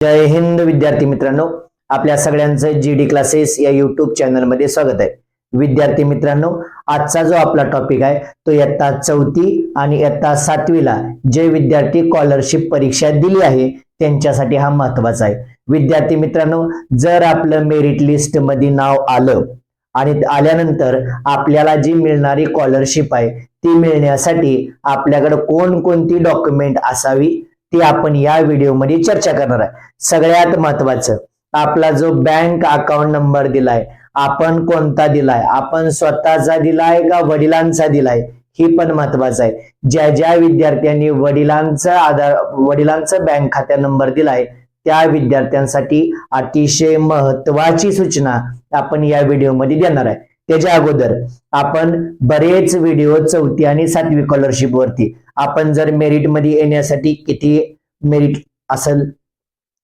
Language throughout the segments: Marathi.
जय हिंद विद्यार्थी मित्रांनो, आपल्या सगळ्यांचं जीडी क्लासेस या युट्यूब चॅनलमध्ये स्वागत आहे. विद्यार्थी मित्रांनो, आजचा जो आपला टॉपिक आहे तो इयत्ता 4थी आणि इयत्ता 7वीला जे विद्यार्थी स्कॉलरशिप परीक्षा दिली आहे त्यांच्यासाठी हा महत्त्वाचा आहे. विद्यार्थी मित्रांनो, जर आपलं मेरिट लिस्ट मध्ये नाव आलं आणि आल्यानंतर आपल्याला जी मिळणारी स्कॉलरशिप आहे ती मिळण्यासाठी आपल्याकडे कोणकोणती डॉक्युमेंट असावी ती आपण या व्हिडिओमध्ये चर्चा करणार आहे. सगळ्यात महत्वाचं, आपला जो बँक अकाउंट नंबर दिलाय आपण कोणता दिलाय, आपण स्वतःचा दिलाय का वडिलांचा दिलाय, ही पण महत्वाचं आहे. ज्या ज्या विद्यार्थ्यांनी वडिलांचा बँक खात्या नंबर दिलाय त्या विद्यार्थ्यांसाठी अतिशय महत्वाची सूचना आपण या व्हिडिओमध्ये देणार आहे. त्याच्या अगोदर आपण बरेच व्हिडिओ 4थी आणि 7वी स्कॉलरशिप वरती आपण जर मेरिट मध्ये येण्यासाठी किती मेरिट असेल,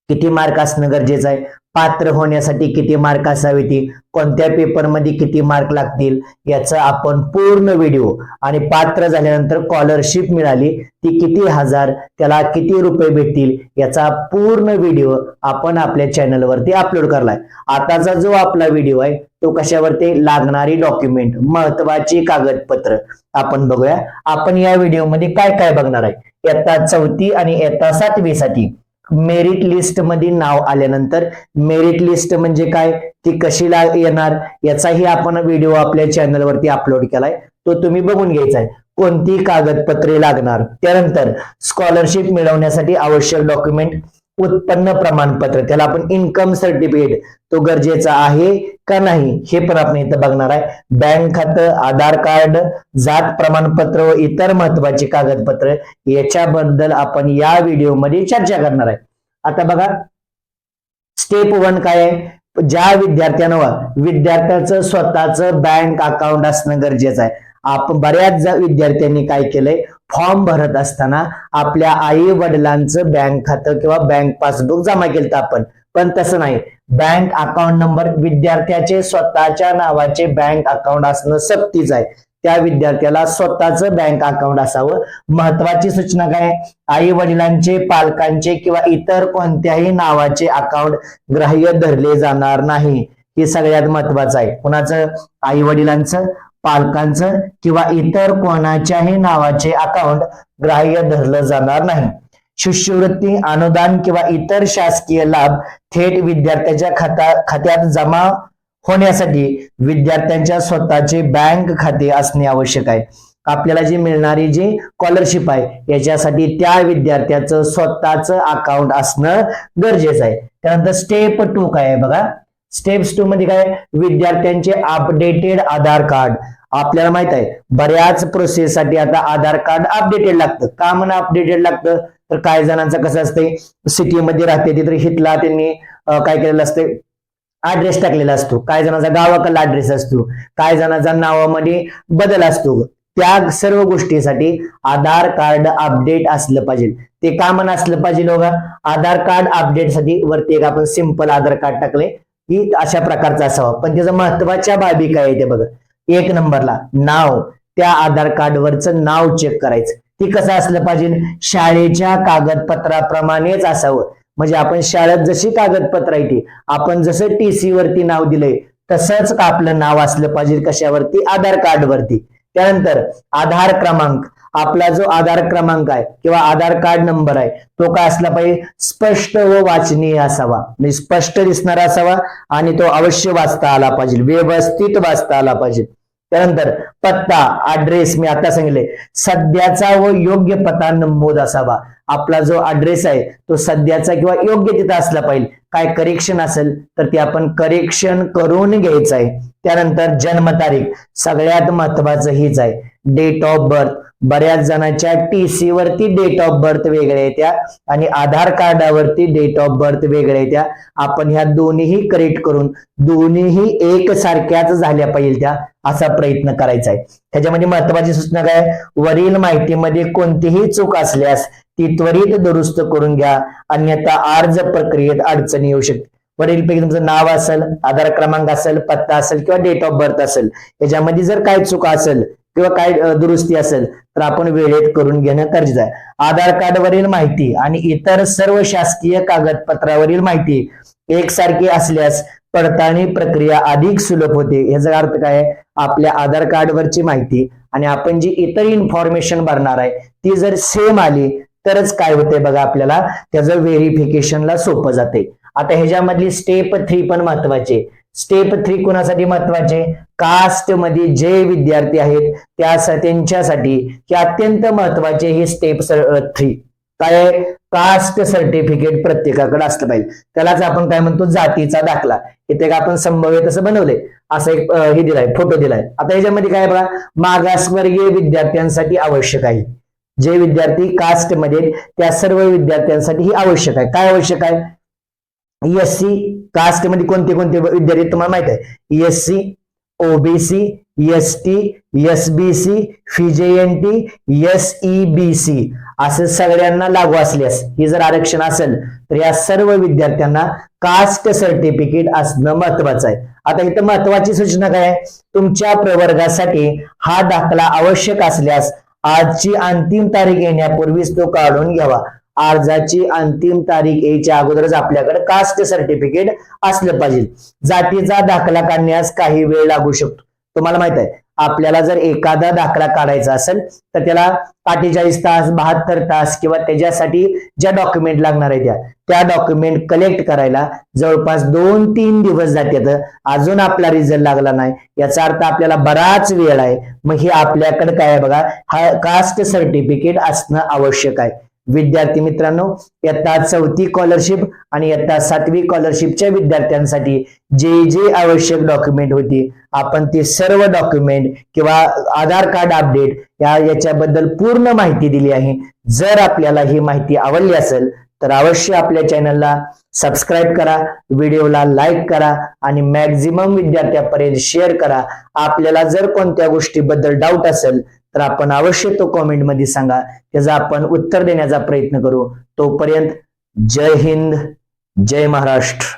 किती मार्क असणं गरजेचं आहे, पात्र होण्यासाठी किती मार्क असावे, कोणत्या पेपर मध्ये किती मार्क लागतील याचा आपण पूर्ण व्हिडिओ, आणि पात्र झाल्यानंतर स्कॉलरशिप मिळाली ती किती हजार, त्याला किती रुपये भेटतील याचा पूर्ण व्हिडिओ आपण आपल्या चॅनल वरती अपलोड करलाय. आताचा जो आपला व्हिडिओ आहे तो कशावरती, लागणारी डॉक्युमेंट, महत्वाची कागदपत्र आपण बघूया. आपण या व्हिडिओ मध्ये काय काय बघणार आहे, इयत्ता 4थी आणि इयत्ता 7वी साठी मेरिट लिस्ट मध्ये नाव आल्यानंतर मेरिट लिस्ट म्हणजे काय, ती कशी येणार याचाही आपण व्हिडिओ आपल्या चॅनल वरती अपलोड केलाय, तो तुम्ही बघून घ्यायचा आहे. कोणती कागदपत्रे लागणार, त्यानंतर स्कॉलरशिप मिळवण्यासाठी आवश्यक डॉक्युमेंट, उत्पन्न प्रमाणपत्र, त्याला आपण इन्कम सर्टिफिकेट, तो गरजेचा आहे का नाही हे पण आपण इथं बघणार आहे. बँक खातं, आधार कार्ड, जात प्रमाणपत्र व इतर महत्वाची कागदपत्र याच्याबद्दल आपण या व्हिडिओ मध्ये चर्चा करणार आहे. आता बघा, स्टेप 1 काय आहे, ज्या विद्यार्थ्याचं स्वतःचं बँक अकाउंट असणं गरजेचं आहे. आपण बऱ्याच विद्यार्थ्यांनी काय केलंय, फॉर्म भरत असताना आपल्या आई वडिलांचं बँक खातं किंवा बँक पासबुक जमा केलं आपण, पण तसं नाही. बँक अकाउंट नंबर, विद्यार्थ्याचे स्वतःच्या नावाचे बँक अकाउंट असणं सक्तीचं आहे. त्या विद्यार्थ्याला स्वतःचं बँक अकाउंट असावं. महत्वाची सूचना काय, आई वडिलांचे, पालकांचे किंवा इतर कोणत्याही नावाचे अकाउंट ग्राह्य धरले जाणार नाही. हे सगळ्यात महत्वाचं आहे. कोणाचं, आई वडिलांचं, पालकांचं किंवा इतर कोणाच्याही नावाचे अकाउंट ग्राह्य धरलं जाणार नाही. शिष्यवृत्ती, अनुदान किंवा इतर शासकीय लाभ थेट विद्यार्थ्याच्या खात्यात जमा होण्यासाठी विद्यार्थ्यांच्या स्वतःचे बँक खाते असणे आवश्यक आहे. आपल्याला जी मिळणारी जी स्कॉलरशिप आहे याच्यासाठी त्या विद्यार्थ्याचं स्वतःचं अकाउंट असणं गरजेचं आहे. त्यानंतर स्टेप 2 काय आहे बघा, स्टेप्स 2 मध्ये काय, विद्यार्थ्यांचे अपडेटेड आधार कार्ड. आपल्याला माहित आहे बऱ्याच प्रोसेससाठी आता आधार कार्ड अपडेटेड लागतं. का म्हणून अपडेटेड लागतं, तर काही जणांचं कसं असते, सिटीमध्ये राहते तिथे हितला त्यांनी काय केलेलं असते, ऍड्रेस टाकलेला असतो, काही जणांचा गावाकडला ऍड्रेस असतो, काही जणांचा नावामध्ये बदल असतो. त्या सर्व गोष्टीसाठी आधार कार्ड अपडेट असलं पाहिजे. ते का म्हणून असलं पाहिजे बघा, आधार कार्ड अपडेट साठी वरती एक आपण सिंपल आधार कार्ड टाकले की अशा प्रकारचा असावा, पण त्याच्या महत्वाच्या बाबी काय आहे ते बघा. 1 नंबरला नाव, त्या आधार कार्ड वरचं नाव चेक करायचं. ती कसं असलं पाहिजे, शाळेच्या कागदपत्राप्रमाणेच असावं. म्हणजे आपण शाळेत जशी कागदपत्र आहे ती आपण जसं टीसी वरती नाव दिलंय तसंच आपलं नाव असलं पाहिजे, कशावरती, आधार कार्ड वरती. त्यानंतर आधार क्रमांक, आपला जो आधार क्रमांक आहे किंवा आधार कार्ड नंबर आहे तो काय असला पाहिजे, स्पष्ट व वाचनीय असावा, म्हणजे स्पष्ट दिसणारा असावा आणि तो अवश्य वाचता आला पाहिजे, व्यवस्थित वाचता आला पाहिजे. त्यानंतर पत्ता, ऍड्रेस, मी आता सांगितले सध्याचा व योग्य पत्ता नमूद असावा. आपला जो ऍड्रेस आहे तो सध्याचा किंवा योग्य तिथं असला पाहिजे. काय करेक्शन असेल तर ते आपण करेक्शन करून घ्यायचं आहे. त्यानंतर जन्मतारीख, सगळ्यात महत्वाचं हीच आहे. डेट ऑफ बर्थ, बऱ्याच जणांच्या टीसी वरती डेट ऑफ बर्थ वेगळ्या येत्या आणि आधार कार्डावरती डेट ऑफ बर्थ वेगळ्या येत्या. आपण ह्या दोन्हीही करेक्ट करून दोन्हीही एकसारख्याच झाल्या पाहिजे त्या, असा प्रयत्न करायचा आहे. त्याच्यामध्ये महत्वाची सूचना काय, वरील माहितीमध्ये कोणतीही चूक असल्यास ती त्वरित दुरुस्त करून घ्या, अन्यथा अर्ज प्रक्रियेत अडचणी येऊ शकते. वरीलपैकी तुमचं नाव असेल, आधार क्रमांक असेल, पत्ता असेल किंवा डेट ऑफ बर्थ असेल, याच्यामध्ये जर काय चूक असेल किंवा काय दुरुस्ती असेल तर आपण वेळेत करून घेणं गरजेचं आहे. आधार कार्डवरील माहिती आणि इतर सर्व शासकीय कागदपत्रावरील माहिती एकसारखी असल्यास पडताळणी प्रक्रिया अधिक सुलभ होते. याचा अर्थ काय आहे, आपल्या आधार कार्डवरची माहिती आणि आपण जी इतर इन्फॉर्मेशन भरणार आहे ती जर सेम आली तरच काय होते बघा, आपल्याला त्याचं व्हेरिफिकेशनला सोपं जाते. आता ह्याच्यामधली स्टेप 3 पण महत्वाचे. स्टेप 3 कोणासाठी महत्वाचे, कास्ट मध्ये जे विद्यार्थी आहेत त्यांच्यासाठी हे अत्यंत महत्वाचे. हे स्टेप 3 काय आहे, कास्ट सर्टिफिकेट प्रत्येकाकडे असलं पाहिजे. त्यालाच आपण काय म्हणतो, जातीचा दाखला. इथे आपण संभव्य तसं बनवलंय, असं एक हे दिलाय, फोटो दिलाय. आता ह्याच्यामध्ये काय बघा, मागासवर्गीय विद्यार्थ्यांसाठी आवश्यक आहे. जे विद्यार्थी कास्ट मध्ये त्या सर्व विद्यार्थ्यांसाठी ही आवश्यक आहे. काय आवश्यक आहे, एससी कास्ट मध्ये कोणते कोणते विद्यार्थी तुम्हाला माहित आहे, SC, OBC, ST, SBC, VJNT, SEBC असं सगळ्यांना लागू असल्यास हे जर आरक्षण असेल तर या सर्व विद्यार्थ्यांना कास्ट सर्टिफिकेट असणं महत्वाचं आहे. आता इथं महत्वाची सूचना काय आहे, तुमच्या प्रवर्गासाठी हा दाखला आवश्यक असल्यास आजची अंतिम तारीख येण्यापूर्वीच तो काढून घ्यावा. अर्जाची अंतिम तारीख यायच्या अगोदरच आपल्याकडे कास्ट सर्टिफिकेट असलं पाहिजे. जातीचा दाखला काढण्यास काही वेळ लागू शकतो. तुम्हाला माहित आहे, आपल्याला जर एखादा दाखला काढायचा असेल तर त्याला 48 तास, 72 तास किंवा त्याच्यासाठी ज्या डॉक्युमेंट लागणार आहे त्या डॉक्युमेंट कलेक्ट करायला जवळपास 2-3 दिवस जातात. अजून आपला रिझल्ट लागला नाही, याचा अर्थ आपल्याला बराच वेळ आहे. मग हे आपल्याकडे काय आहे बघा, हा कास्ट सर्टिफिकेट असणं आवश्यक आहे. विद्यार्थी मित्रांनो, इयत्ता 4थी स्कॉलरशिप आणि इयत्ता 7वी स्कॉलरशिपच्या विद्यार्थ्यांसाठी जे जे आवश्यक डॉक्युमेंट होती आपण ते सर्व डॉक्युमेंट किंवा आधार कार्ड अपडेट याच्याबद्दल पूर्ण माहिती दिली आहे. जर आपल्याला ही माहिती आवडली असेल तर अवश्य आपल्या चॅनलला सबस्क्राईब करा, व्हिडिओला लाईक करा आणि मॅक्झिमम विद्यार्थ्यांपर्यंत शेअर करा. आपल्याला जर कोणत्या गोष्टीबद्दल डाऊट असेल तर आपण अवश्य तो कॉमेंटमध्ये सांगा, त्याचं आपण उत्तर देण्याचा प्रयत्न करू. तोपर्यंत जय हिंद, जय महाराष्ट्र.